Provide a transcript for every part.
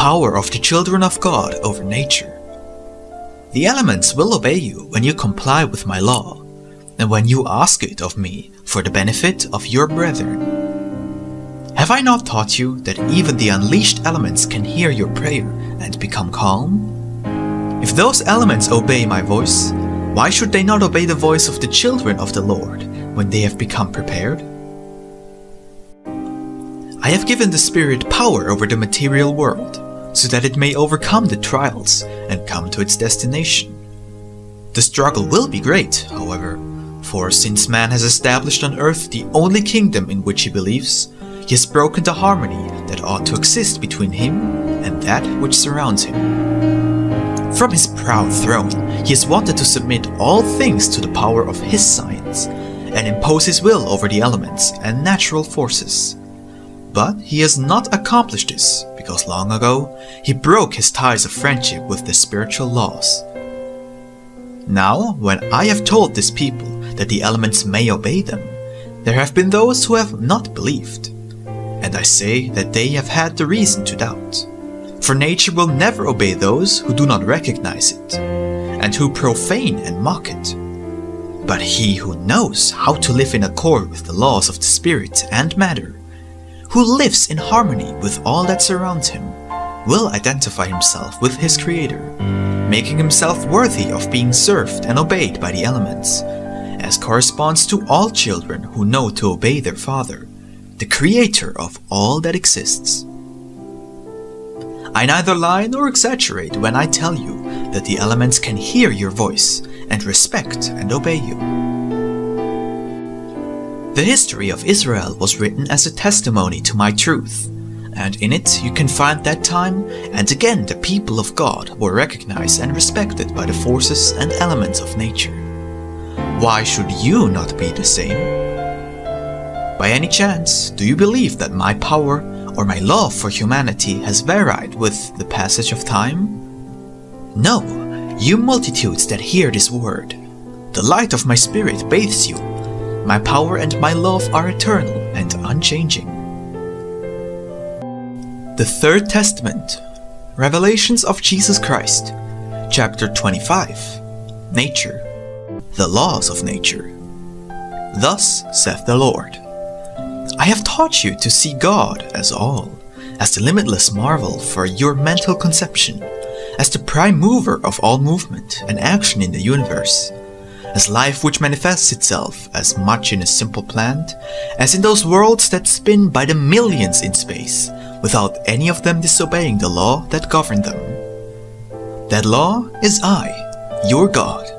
power of the children of God over nature. The elements will obey you when you comply with my law, and when you ask it of me for the benefit of your brethren. Have I not taught you that even the unleashed elements can hear your prayer and become calm? If those elements obey my voice, why should they not obey the voice of the children of the Lord when they have become prepared? I have given the Spirit power over the material world, so that it may overcome the trials and come to its destination. The struggle will be great, however, for since man has established on earth the only kingdom in which he believes, he has broken the harmony that ought to exist between him and that which surrounds him. From his proud throne, he has wanted to submit all things to the power of his science, and impose his will over the elements and natural forces. But he has not accomplished this, because long ago he broke his ties of friendship with the spiritual laws. Now, when I have told this people that the elements may obey them, there have been those who have not believed. And I say that they have had the reason to doubt. For nature will never obey those who do not recognize it, and who profane and mock it. But he who knows how to live in accord with the laws of the spirit and matter, who lives in harmony with all that surrounds him, will identify himself with his Creator, making himself worthy of being served and obeyed by the elements, as corresponds to all children who know to obey their Father, the Creator of all that exists. I neither lie nor exaggerate when I tell you that the elements can hear your voice and respect and obey you. The history of Israel was written as a testimony to my truth, and in it you can find that time and again the people of God were recognized and respected by the forces and elements of nature. Why should you not be the same? By any chance, do you believe that my power or my love for humanity has varied with the passage of time? No, you multitudes that hear this word. The light of my spirit bathes you. My power and my love are eternal and unchanging. The Third Testament, Revelations of Jesus Christ, Chapter 25, Nature, the Laws of Nature. Thus saith the Lord, I have taught you to see God as all, as the limitless marvel for your mental conception, as the prime mover of all movement and action in the universe, as life which manifests itself as much in a simple plant as in those worlds that spin by the millions in space, without any of them disobeying the law that governed them. That law is I, your God.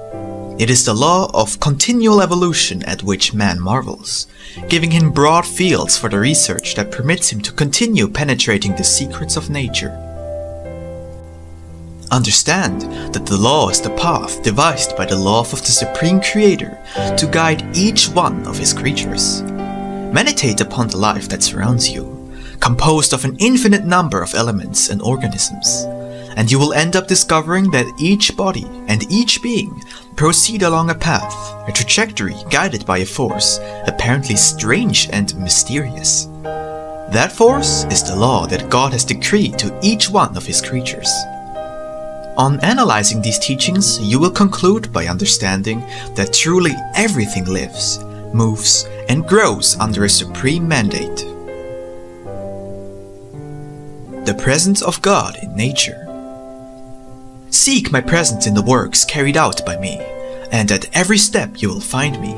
It is the law of continual evolution at which man marvels, giving him broad fields for the research that permits him to continue penetrating the secrets of nature. Understand that the law is the path devised by the love of the Supreme Creator to guide each one of his creatures. Meditate upon the life that surrounds you, composed of an infinite number of elements and organisms, and you will end up discovering that each body and each being proceed along a path, a trajectory guided by a force apparently strange and mysterious. That force is the law that God has decreed to each one of his creatures. On analyzing these teachings, you will conclude by understanding that truly everything lives, moves, and grows under a supreme mandate. The presence of God in nature. Seek my presence in the works carried out by me, and at every step you will find me.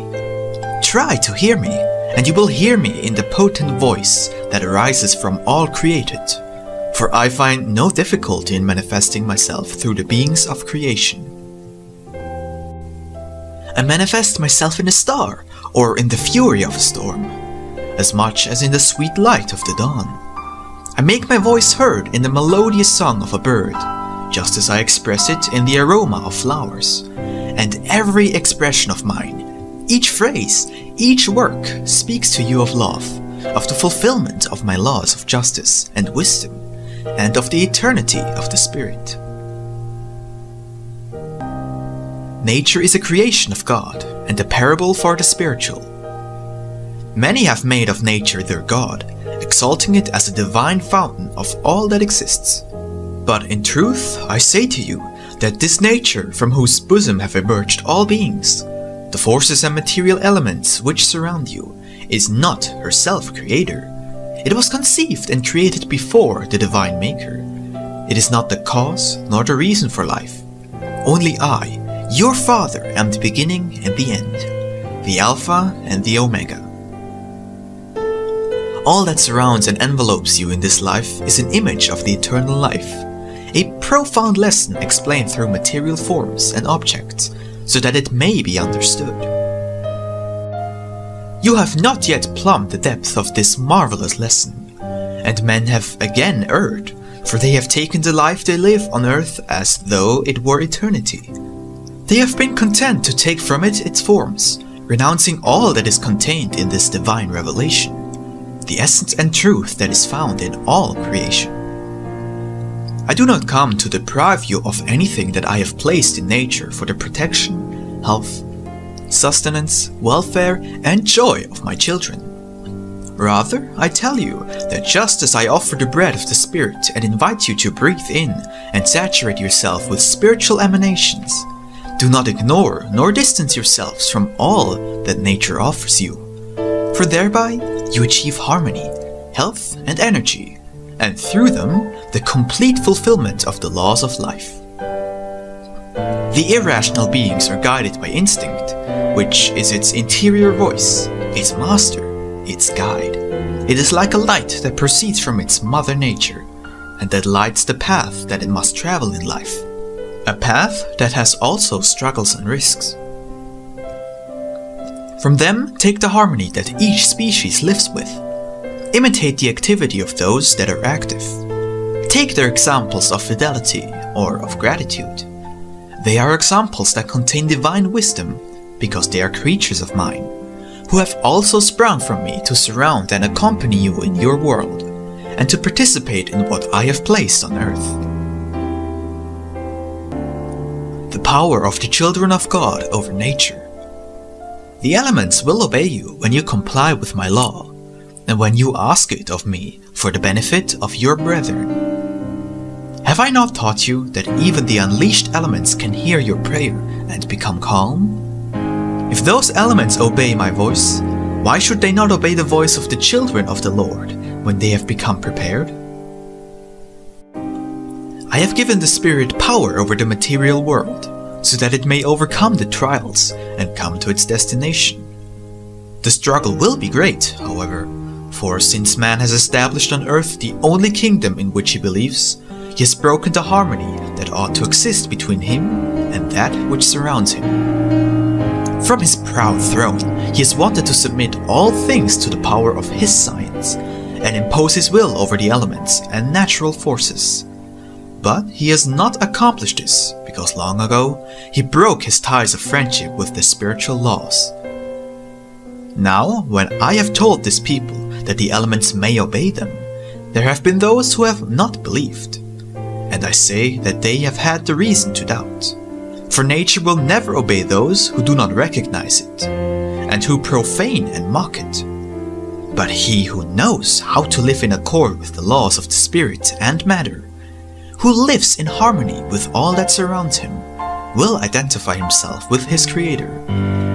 Try to hear me, and you will hear me in the potent voice that arises from all created. For I find no difficulty in manifesting myself through the beings of creation. I manifest myself in a star, or in the fury of a storm, as much as in the sweet light of the dawn. I make my voice heard in the melodious song of a bird, just as I express it in the aroma of flowers. And every expression of mine, each phrase, each work speaks to you of love, of the fulfillment of my laws of justice and wisdom, and of the eternity of the Spirit. Nature is a creation of God, and a parable for the spiritual. Many have made of nature their God, exalting it as a divine fountain of all that exists. But in truth, I say to you that this nature from whose bosom have emerged all beings, the forces and material elements which surround you, is not herself creator. It was conceived and created before the divine maker. It is not the cause nor the reason for life. Only I, your Father, am the beginning and the end, the Alpha and the Omega. All that surrounds and envelopes you in this life is an image of the eternal life, a profound lesson explained through material forms and objects, so that it may be understood. You have not yet plumbed the depth of this marvelous lesson, and men have again erred, for they have taken the life they live on earth as though it were eternity. They have been content to take from it its forms, renouncing all that is contained in this divine revelation, the essence and truth that is found in all creation. I do not come to deprive you of anything that I have placed in nature for the protection, health, sustenance, welfare, and joy of my children. Rather, I tell you that just as I offer the bread of the Spirit and invite you to breathe in and saturate yourself with spiritual emanations, do not ignore nor distance yourselves from all that nature offers you, for thereby you achieve harmony, health, and energy, and through them the complete fulfillment of the laws of life. The irrational beings are guided by instinct, which is its interior voice, its master, its guide. It is like a light that proceeds from its mother nature, and that lights the path that it must travel in life, a path that has also struggles and risks. From them take the harmony that each species lives with. Imitate the activity of those that are active. Take their examples of fidelity or of gratitude. They are examples that contain divine wisdom, because they are creatures of mine, who have also sprung from me to surround and accompany you in your world, and to participate in what I have placed on earth. The power of the children of God over nature. The elements will obey you when you comply with my law, and when you ask it of me for the benefit of your brethren. Have I not taught you that even the unleashed elements can hear your prayer and become calm? If those elements obey my voice, why should they not obey the voice of the children of the Lord when they have become prepared? I have given the Spirit power over the material world, so that it may overcome the trials and come to its destination. The struggle will be great, however, for since man has established on earth the only kingdom in which he believes, he has broken the harmony that ought to exist between him and that which surrounds him. From his proud throne, he has wanted to submit all things to the power of his science, and impose his will over the elements and natural forces. But he has not accomplished this, because long ago he broke his ties of friendship with the spiritual laws. Now, when I have told this people that the elements may obey them, there have been those who have not believed. And I say that they have had the reason to doubt. For nature will never obey those who do not recognize it, and who profane and mock it. But he who knows how to live in accord with the laws of the spirit and matter, who lives in harmony with all that surrounds him, will identify himself with his Creator,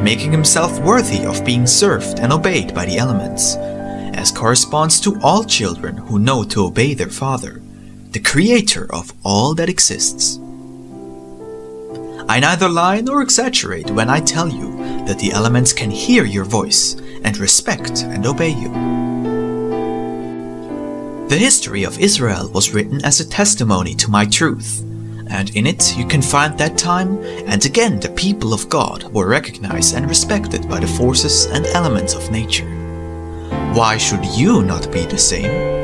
making himself worthy of being served and obeyed by the elements, as corresponds to all children who know to obey their Father, the Creator of all that exists. I neither lie nor exaggerate when I tell you that the elements can hear your voice and respect and obey you. The history of Israel was written as a testimony to my truth, and in it you can find that time and again the people of God were recognized and respected by the forces and elements of nature. Why should you not be the same?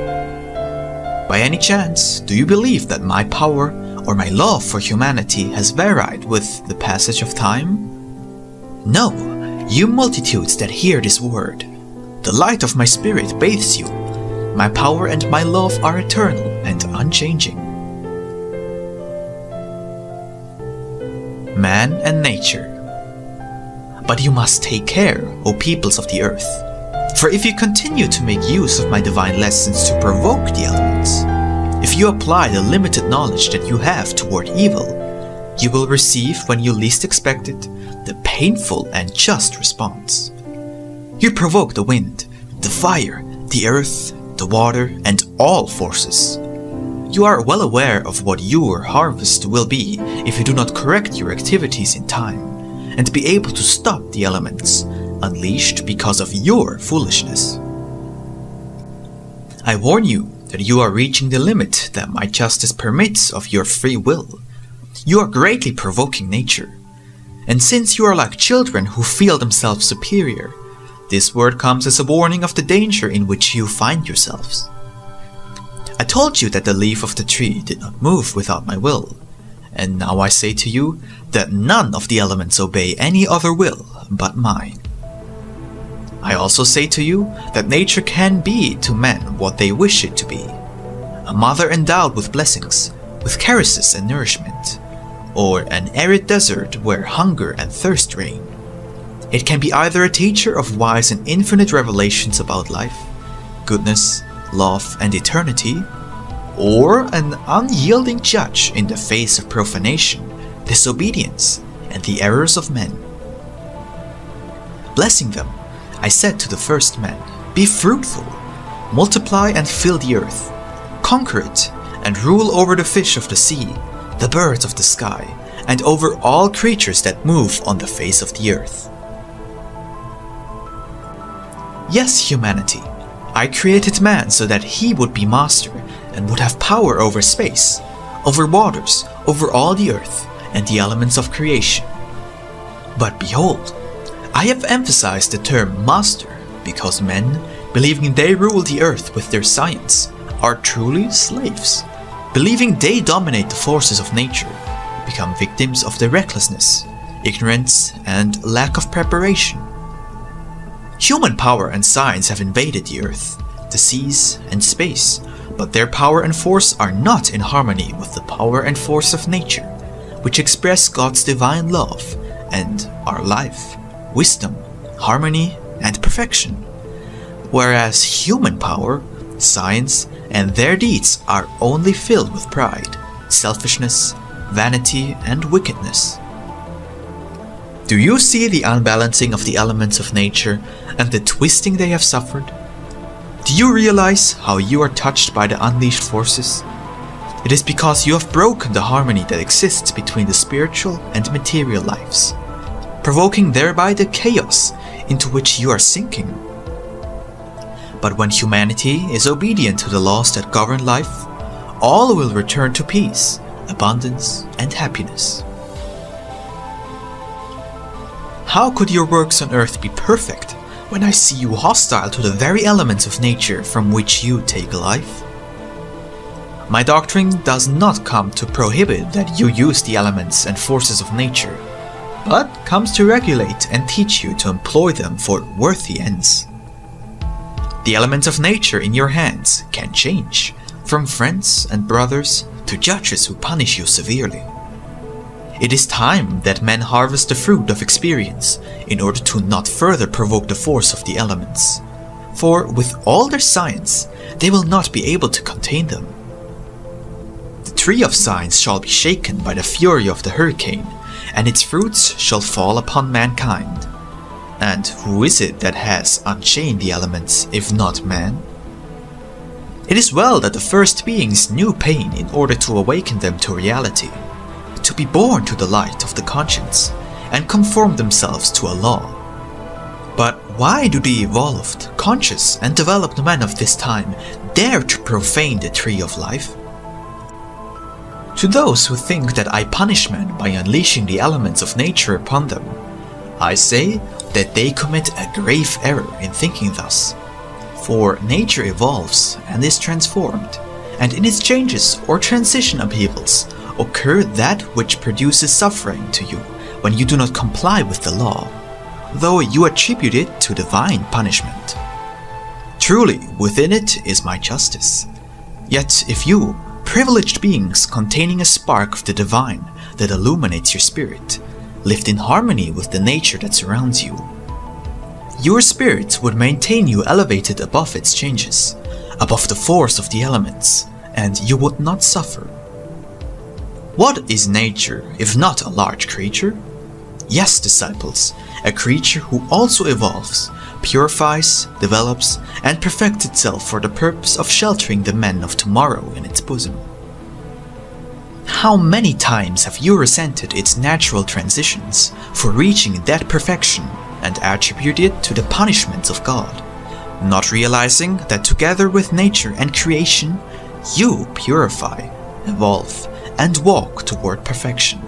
By any chance, do you believe that my power or my love for humanity has varied with the passage of time? No, you multitudes that hear this word. The light of my spirit bathes you. My power and my love are eternal and unchanging. Man and nature. But you must take care, O peoples of the earth. For if you continue to make use of my divine lessons to provoke the elements, If you apply the limited knowledge that you have toward evil, you will receive, when you least expect it, the painful and just response. You provoke the wind, the fire, the earth, the water, and all forces. You are well aware of what your harvest will be if you do not correct your activities in time, and be able to stop the elements, unleashed because of your foolishness. I warn you that you are reaching the limit that my justice permits of your free will. You are greatly provoking nature. And since you are like children who feel themselves superior, this word comes as a warning of the danger in which you find yourselves. I told you that the leaf of the tree did not move without my will, and now I say to you that none of the elements obey any other will but mine. I also say to you that nature can be to men what they wish it to be, a mother endowed with blessings, with caresses and nourishment, or an arid desert where hunger and thirst reign. It can be either a teacher of wise and infinite revelations about life, goodness, love, and eternity, or an unyielding judge in the face of profanation, disobedience, and the errors of men. Blessing them, I said to the first man, "Be fruitful, multiply and fill the earth, conquer it, and rule over the fish of the sea, the birds of the sky, and over all creatures that move on the face of the earth." Yes, humanity, I created man so that he would be master and would have power over space, over waters, over all the earth, and the elements of creation. But behold, I have emphasized the term master because men, believing they rule the earth with their science, are truly slaves. Believing they dominate the forces of nature, become victims of their recklessness, ignorance, and lack of preparation. Human power and science have invaded the earth, the seas, and space, but their power and force are not in harmony with the power and force of nature, which express God's divine love and our life, wisdom, harmony, and perfection. Whereas human power, science, and their deeds are only filled with pride, selfishness, vanity, and wickedness. Do you see the unbalancing of the elements of nature and the twisting they have suffered? Do you realize how you are touched by the unleashed forces? It is because you have broken the harmony that exists between the spiritual and material lives, provoking thereby the chaos into which you are sinking. But when humanity is obedient to the laws that govern life, all will return to peace, abundance, and happiness. How could your works on earth be perfect when I see you hostile to the very elements of nature from which you take life? My doctrine does not come to prohibit that you use the elements and forces of nature, but comes to regulate and teach you to employ them for worthy ends. The elements of nature in your hands can change, from friends and brothers to judges who punish you severely. It is time that men harvest the fruit of experience in order to not further provoke the force of the elements, for with all their science, they will not be able to contain them. The tree of science shall be shaken by the fury of the hurricane, and its fruits shall fall upon mankind. And who is it that has unchained the elements, if not man? It is well that the first beings knew pain in order to awaken them to reality, to be born to the light of the conscience, and conform themselves to a law. But why do the evolved, conscious, and developed men of this time dare to profane the tree of life? To those who think that I punish men by unleashing the elements of nature upon them, I say that they commit a grave error in thinking thus. For nature evolves and is transformed, and in its changes or transition upheavals occur that which produces suffering to you when you do not comply with the law, though you attribute it to divine punishment. Truly, within it is my justice. Yet if you, privileged beings containing a spark of the divine that illuminates your spirit, lived in harmony with the nature that surrounds you, your spirit would maintain you elevated above its changes, above the force of the elements, and you would not suffer. What is nature if not a large creature? Yes, disciples, a creature who also evolves, purifies, develops, and perfects itself for the purpose of sheltering the men of tomorrow in its bosom. How many times have you resented its natural transitions for reaching that perfection and attributed it to the punishments of God, not realizing that together with nature and creation, you purify, evolve, and walk toward perfection.